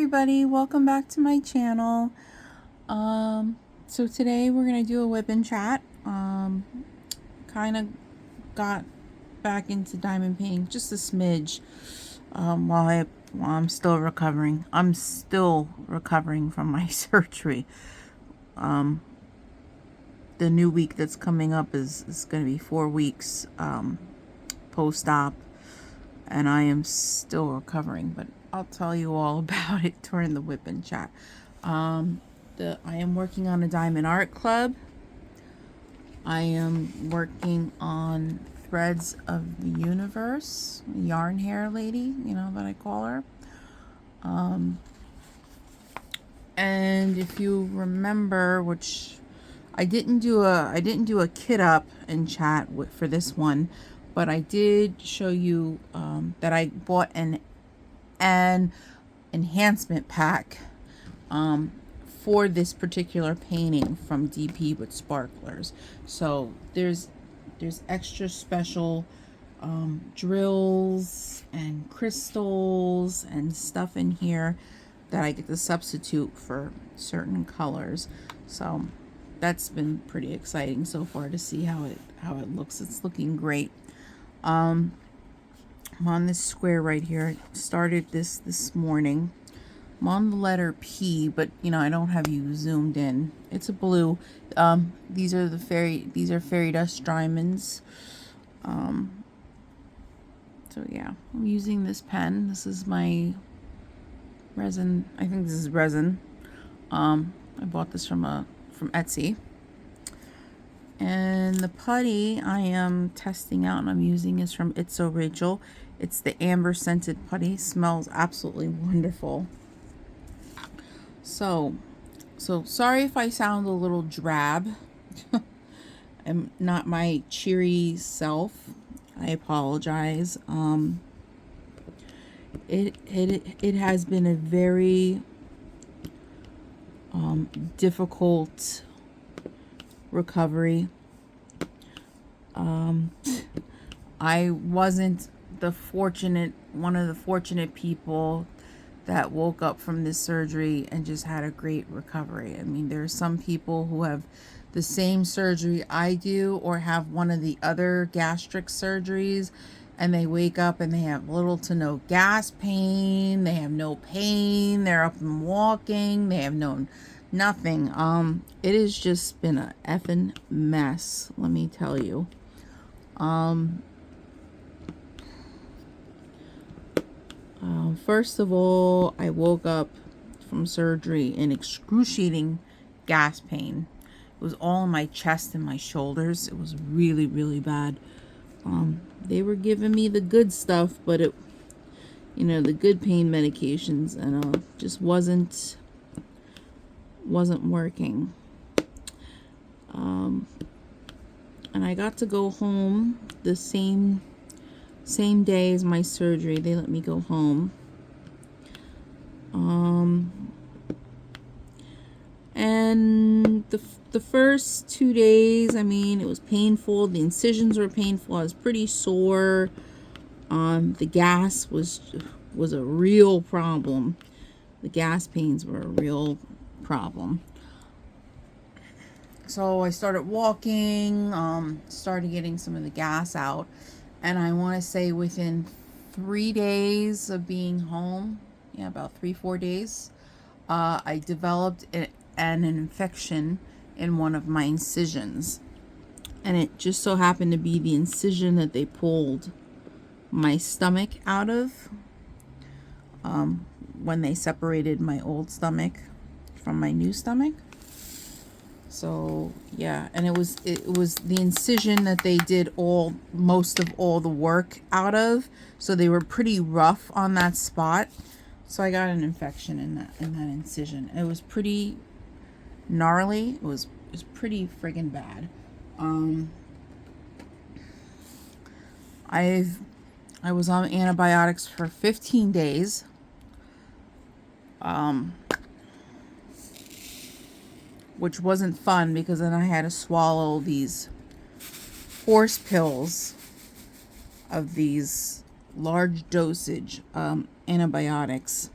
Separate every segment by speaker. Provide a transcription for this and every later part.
Speaker 1: everybody, welcome back to my channel. So today we're gonna do a whip and chat. Kind of got back into diamond painting just a smidge while I'm still recovering. I'm still recovering from my surgery. The new week that's coming up is going to be 4 weeks post-op, and I am still recovering, but I'll tell you all about it during the whip and chat. I am working on a diamond art club. I am working on Threads of the Universe, yarn hair lady, you know that I call her. And if you remember, which I didn't do a kit up and chat for this one, but I did show you that I bought an enhancement pack for this particular painting from DP with sparklers. So there's extra special drills and crystals and stuff in here that I get to substitute for certain colors. So that's been pretty exciting so far to see how it looks. It's looking great. I'm on this square right here. I started this morning. I'm on the letter P, but you know I don't have you zoomed in. It's a blue. These are fairy dust diamonds. So yeah, I'm using this pen. This is my resin. I think this is resin. I bought this from Etsy. And the putty I am testing out and I'm using is from It's So Rachel. It's the amber scented putty. Smells absolutely wonderful. So sorry if I sound a little drab. I'm not my cheery self. I apologize. It has been a very difficult recovery. I wasn't one of the fortunate people that woke up from this surgery and just had a great recovery. I mean, there are some people who have the same surgery I do or have one of the other gastric surgeries, and they wake up and they have little to no gas pain, they have no pain, they're up and walking, they have nothing. It has just been a effing mess, let me tell you. First of all, I woke up from surgery in excruciating gas pain. It was all in my chest and my shoulders. It was really, really bad. They were giving me the good stuff, but the good pain medications, and just wasn't working. And I got to go home the same day as my surgery. They let me go home. And the first 2 days, I mean, it was painful. The incisions were painful. I was pretty sore. The gas was a real problem. The gas pains were a real problem. So I started walking, started getting some of the gas out, and I want to say within 3 days of being home, yeah, about 3-4 days, I developed an infection in one of my incisions, and it just so happened to be the incision that they pulled my stomach out of when they separated my old stomach from my new stomach. So yeah, and it was the incision that they did most of all the work out of, so they were pretty rough on that spot. So I got an infection in that incision. It was pretty gnarly. It was pretty friggin' bad. I was on antibiotics for 15 days. Which wasn't fun, because then I had to swallow these horse pills of these large dosage antibiotics.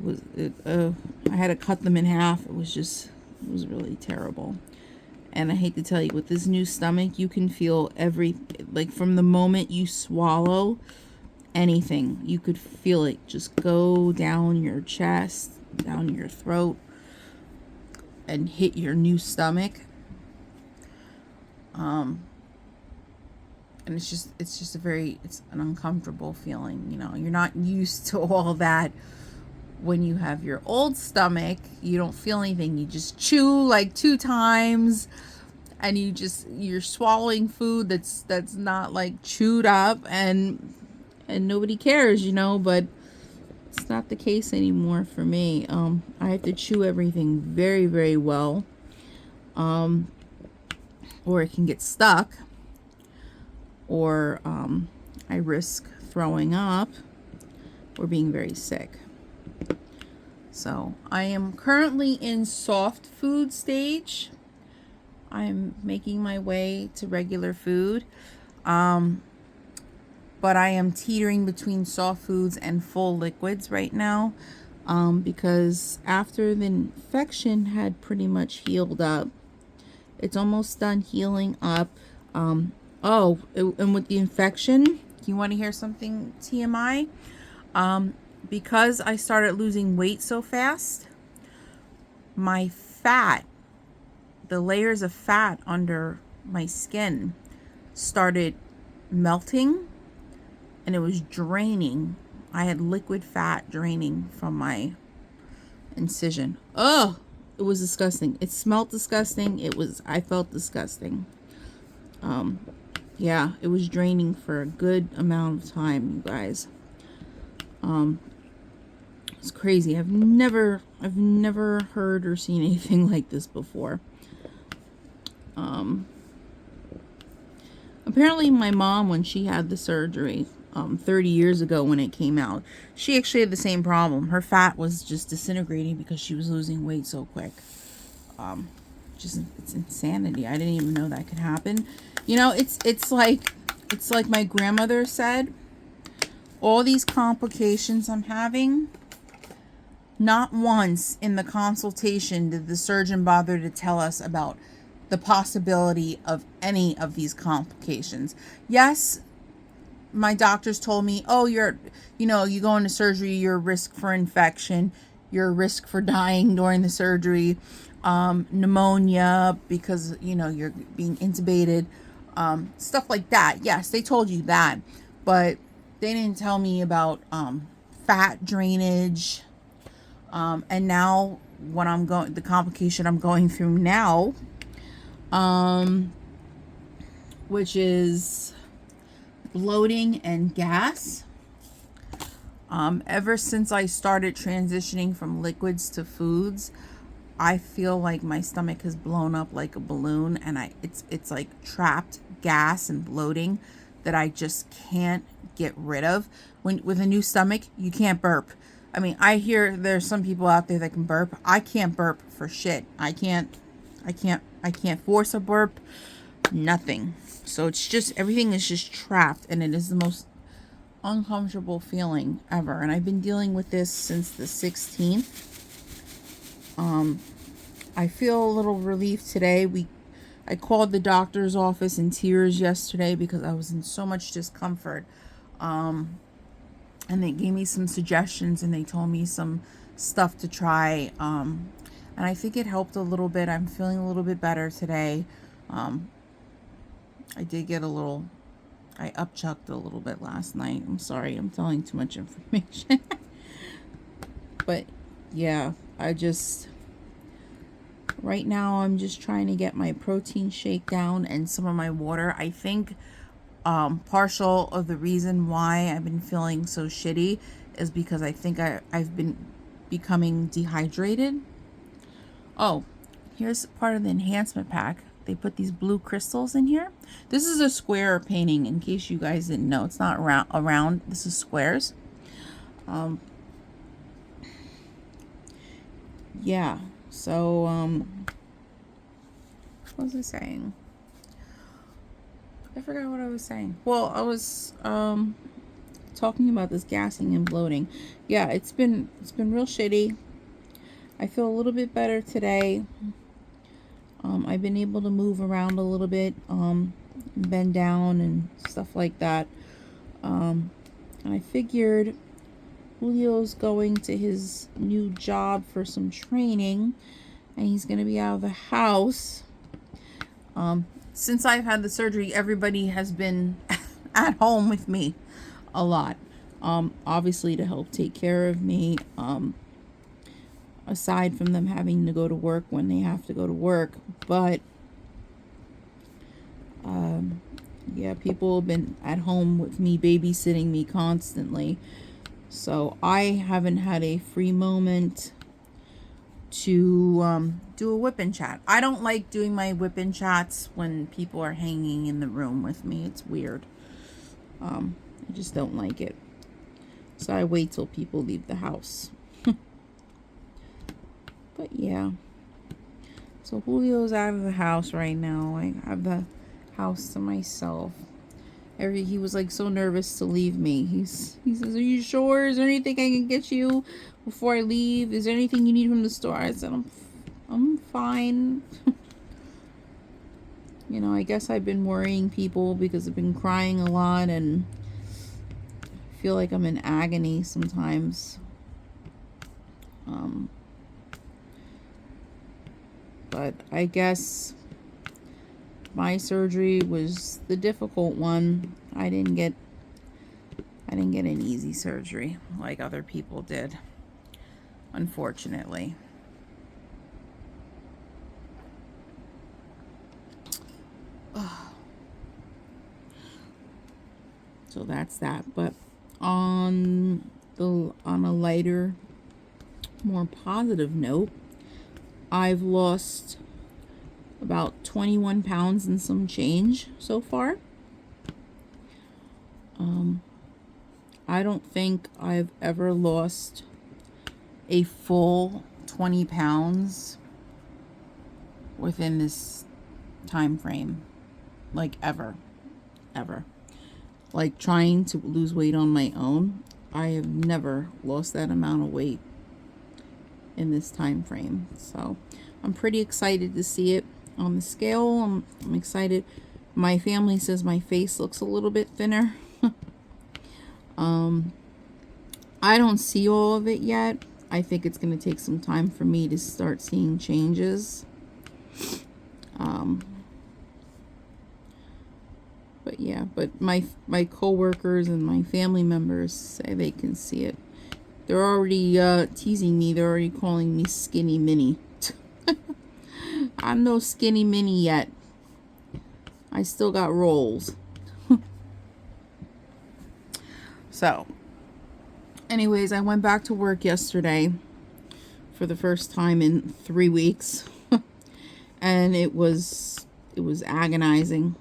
Speaker 1: I had to cut them in half. It was really terrible. And I hate to tell you, with this new stomach, you can feel like from the moment you swallow anything, you could feel it just go down your chest, down your throat, and hit your new stomach. And it's an uncomfortable feeling. You know, you're not used to all that. When you have your old stomach, you don't feel anything. You just chew like 2 times, and you're swallowing food that's not like chewed up, and nobody cares, you know. But it's not the case anymore for me. I have to chew everything very, very well, or it can get stuck, or I risk throwing up or being very sick. So I am currently in soft food stage. I'm making my way to regular food. But I am teetering between soft foods and full liquids right now. Because after the infection had pretty much healed up, it's almost done healing up. And with the infection, you want to hear something TMI? Because I started losing weight so fast, my fat, the layers of fat under my skin started melting, and it was draining. I had liquid fat draining from my incision. Oh, it was disgusting. It smelled disgusting. I felt disgusting. Yeah, it was draining for a good amount of time, you guys. It's crazy. I've never heard or seen anything like this before. Apparently my mom, when she had the surgery 30 years ago when it came out, she actually had the same problem. Her fat was just disintegrating because she was losing weight so quick. It's insanity. I didn't even know that could happen. You know, it's like my grandmother said, all these complications I'm having, not once in the consultation did the surgeon bother to tell us about the possibility of any of these complications. Yes, my doctors told me, oh, you go into surgery, you're a risk for infection, you're a risk for dying during the surgery, pneumonia because, you're being intubated, stuff like that. Yes, they told you that, but they didn't tell me about fat drainage. And now the complication I'm going through now, which is bloating and gas. Ever since I started transitioning from liquids to foods, I feel like my stomach has blown up like a balloon, and it's like trapped gas and bloating that I just can't get rid of. With a new stomach, you can't burp. I mean, I hear there's some people out there that can burp. I can't burp for shit. I can't force a burp. Nothing. So it's just, everything is just trapped, and it is the most uncomfortable feeling ever. And I've been dealing with this since the 16th. I feel a little relief today. I called the doctor's office in tears yesterday because I was in so much discomfort. And they gave me some suggestions, and they told me some stuff to try. And I think it helped a little bit. I'm feeling a little bit better today. I did get I upchucked a little bit last night. I'm sorry, I'm telling too much information. But yeah, right now I'm just trying to get my protein shake down and some of my water. I think partial of the reason why I've been feeling so shitty is because I think I've been becoming dehydrated. Oh, here's part of the enhancement pack. They put these blue crystals in here. This is a square painting, in case you guys didn't know. It's not around. This is squares. Yeah. So, what was I saying? I forgot what I was saying. Well, I was talking about this gassing and bloating. Yeah, it's been real shitty. I feel a little bit better today. I've been able to move around a little bit, bend down and stuff like that. And I figured Julio's going to his new job for some training, and he's going to be out of the house. Since I've had the surgery, everybody has been at home with me a lot. Obviously to help take care of me, aside from them having to go to work when they have to go to work. But yeah, people have been at home with me, babysitting me constantly. So I haven't had a free moment to do a whip-in chat. I don't like doing my whip-in chats when people are hanging in the room with me. It's weird. I just don't like it. So I wait till people leave the house. But yeah. So Julio's out of the house right now. I have the house to myself. He was like so nervous to leave me. He says, "Are you sure? Is there anything I can get you before I leave? Is there anything you need from the store?" I said, I'm fine. You know, I guess I've been worrying people because I've been crying a lot and I feel like I'm in agony sometimes. But I guess my surgery was the difficult one. I didn't get an easy surgery like other people did, unfortunately. So that's that. But on a lighter, more positive note, I've lost about 21 pounds and some change so far. I don't think I've ever lost a full 20 pounds within this time frame, like ever. Like trying to lose weight on my own, I have never lost that amount of weight in this time frame. So I'm pretty excited to see it on the scale. I'm excited. My family says my face looks a little bit thinner. I don't see all of it yet. I think it's going to take some time for me to start seeing changes. But yeah, but my coworkers and my family members say they can see it. They're already teasing me. They're already calling me Skinny Mini. I'm no Skinny Mini yet. I still got rolls. So, anyways, I went back to work yesterday for the first time in 3 weeks. And it was agonizing.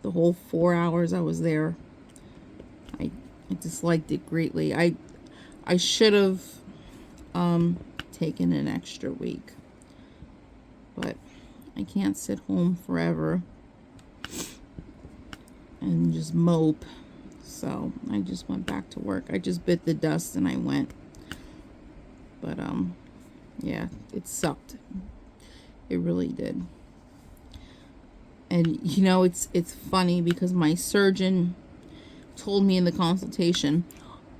Speaker 1: The whole 4 hours I was there. I disliked it greatly. I should have taken an extra week. But I can't sit home forever and just mope. So I just went back to work. I just bit the dust and I went. But yeah, it sucked. It really did. And you know, it's funny because my surgeon told me in the consultation,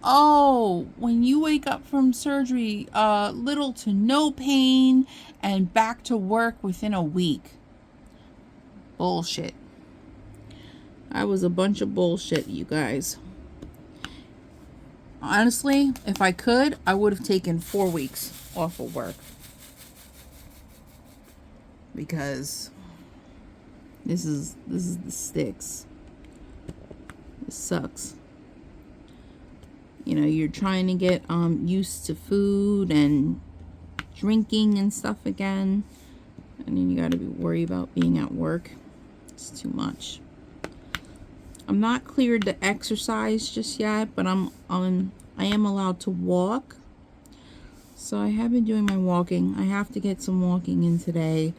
Speaker 1: "Oh, when you wake up from surgery, little to no pain and back to work within a week." Bullshit. That was a bunch of bullshit, you guys. Honestly, if I could, I would have taken 4 weeks off of work. Because this is the sticks. This sucks. You know, you're trying to get used to food and drinking and stuff again, and then you got to worry about being at work. It's too much. I'm not cleared to exercise just yet, but I am allowed to walk. So I have been doing my walking. I have to get some walking in today.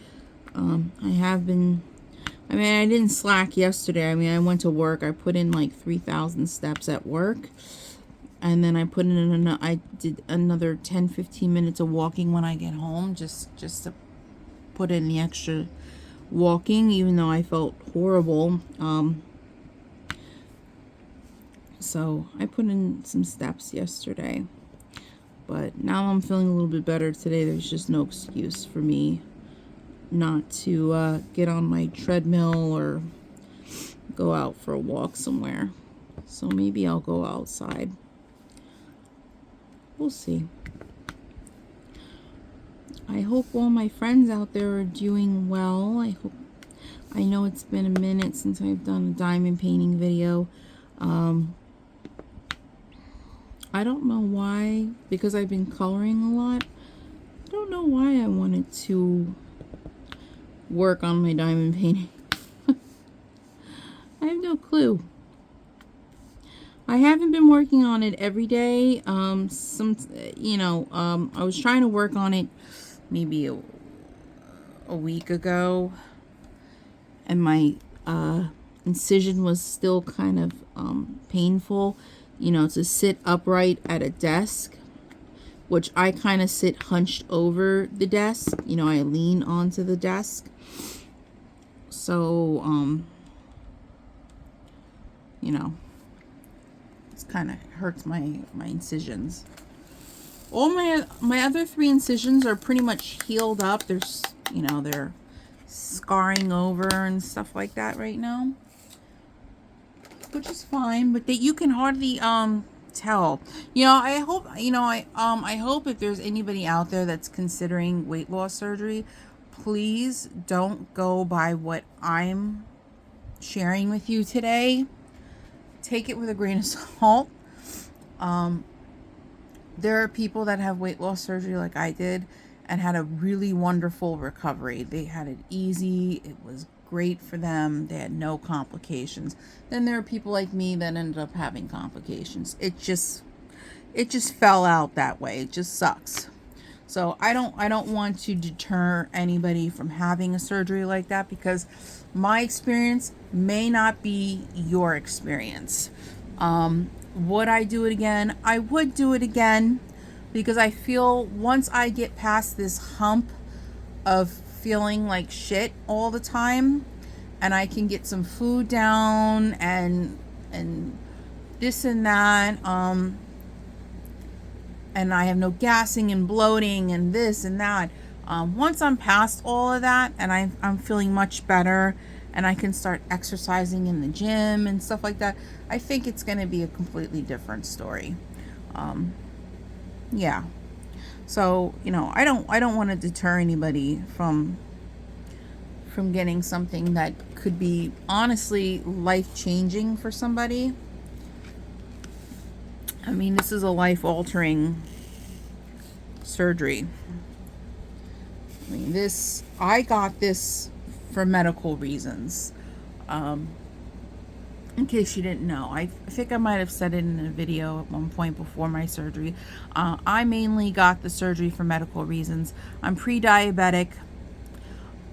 Speaker 1: I have been I mean, I didn't slack yesterday. I mean, I went to work. I put in like 3,000 steps at work. And then I put in I did another 10-15 minutes of walking when I get home, just to put in the extra walking, even though I felt horrible. So I put in some steps yesterday. But now I'm feeling a little bit better today. There's just no excuse for me not to get on my treadmill or go out for a walk somewhere. So maybe I'll go outside. We'll see. I hope all my friends out there are doing well. I know it's been a minute since I've done a diamond painting video. I don't know why, because I've been coloring a lot. I don't know why I wanted to work on my diamond painting. I have no clue. I haven't been working on it every day. I was trying to work on it maybe a week ago, and my incision was still kind of painful, to sit upright at a desk, which I kind of sit hunched over the desk. I lean onto the desk. So, it's kind of hurts my incisions. All my other 3 incisions are pretty much healed up. There's, they're scarring over and stuff like that right now, which is fine, but that you can hardly tell. I hope if there's anybody out there that's considering weight loss surgery, please don't go by what I'm sharing with you today. Take it with a grain of salt. There are people that have weight loss surgery like I did and had a really wonderful recovery. They had it easy. It was great for them. They had no complications. Then there are people like me that ended up having complications. It just fell out that way. It just sucks. So I don't want to deter anybody from having a surgery like that, because my experience may not be your experience. Would I do it again? I would do it again, because I feel once I get past this hump of feeling like shit all the time, and I can get some food down and this and that, and I have no gassing and bloating and this and that. Once I'm past all of that and I'm feeling much better and I can start exercising in the gym and stuff like that, I think it's going to be a completely different story. Yeah. So, I don't want to deter anybody from getting something that could be honestly life-changing for somebody. I mean, this is a life-altering surgery. I mean, I got this for medical reasons. In case you didn't know, I think I might have said it in a video at one point before my surgery. I mainly got the surgery for medical reasons. I'm pre-diabetic,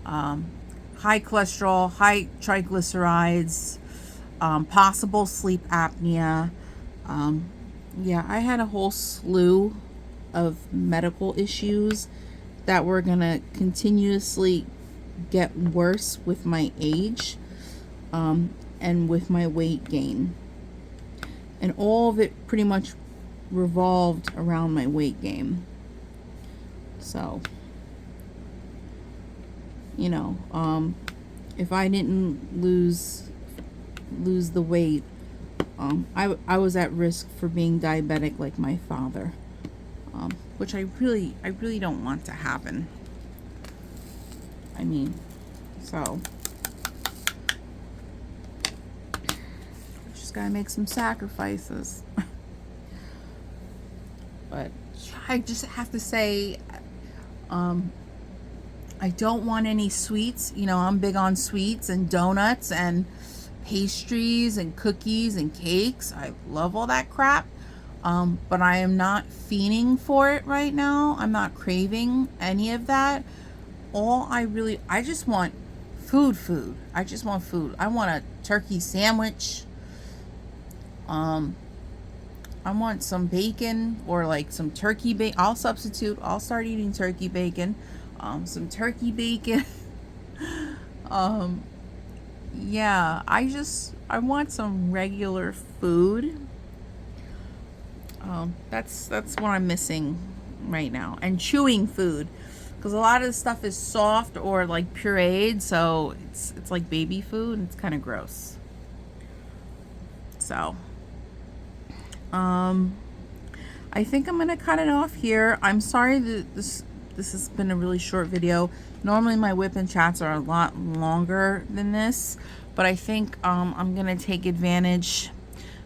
Speaker 1: high cholesterol, high triglycerides, possible sleep apnea. Yeah, I had a whole slew of medical issues that were going to continuously get worse with my age, and with my weight gain. And all of it pretty much revolved around my weight gain. So, if I didn't lose the weight, I was at risk for being diabetic like my father, which I really don't want to happen. I mean, so just gotta make some sacrifices. But I just have to say, I don't want any sweets. I'm big on sweets and donuts and pastries and cookies and cakes. I love all that crap. But I am not fiending for it right now. I'm not craving any of that. I just want food. I just want food. I want a turkey sandwich. I want some bacon, or like some turkey bacon. I'll substitute. I'll start eating turkey bacon. Some turkey bacon. Yeah, I want some regular food. That's what I'm missing right now. And chewing food, because a lot of the stuff is soft or like pureed, so it's like baby food, and it's kind of gross. So I think I'm gonna cut it off here. I'm sorry that this has been a really short video. Normally my whip and chats are a lot longer than this, but I think I'm gonna take advantage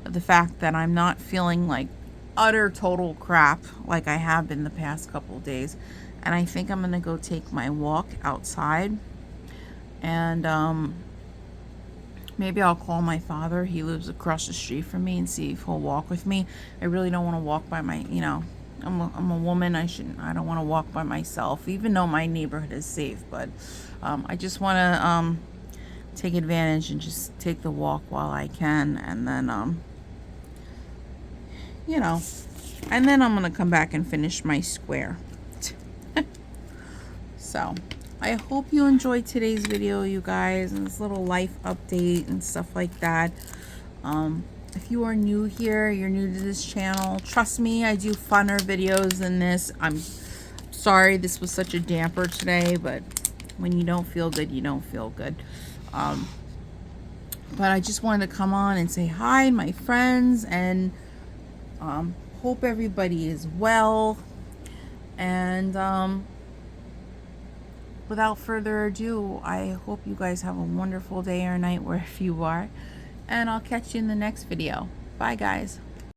Speaker 1: of the fact that I'm not feeling like utter total crap like I have been the past couple of days, and I think I'm gonna go take my walk outside, and maybe I'll call my father. He lives across the street from me, and see if he'll walk with me. I really don't want to walk by my, you know, I'm a woman. I don't want to walk by myself, even though my neighborhood is safe. But I just want to take advantage and just take the walk while I can, and then you know, and then I'm gonna come back and finish my square. So I hope you enjoyed today's video, you guys, and this little life update and stuff like that. If you are new here, you're new to this channel, trust me, I do funner videos than this. I'm sorry this was such a damper today, but when you don't feel good, you don't feel good. But I just wanted to come on and say hi, my friends, and hope everybody is well. And without further ado, I hope you guys have a wonderful day or night wherever you are, and I'll catch you in the next video. Bye guys.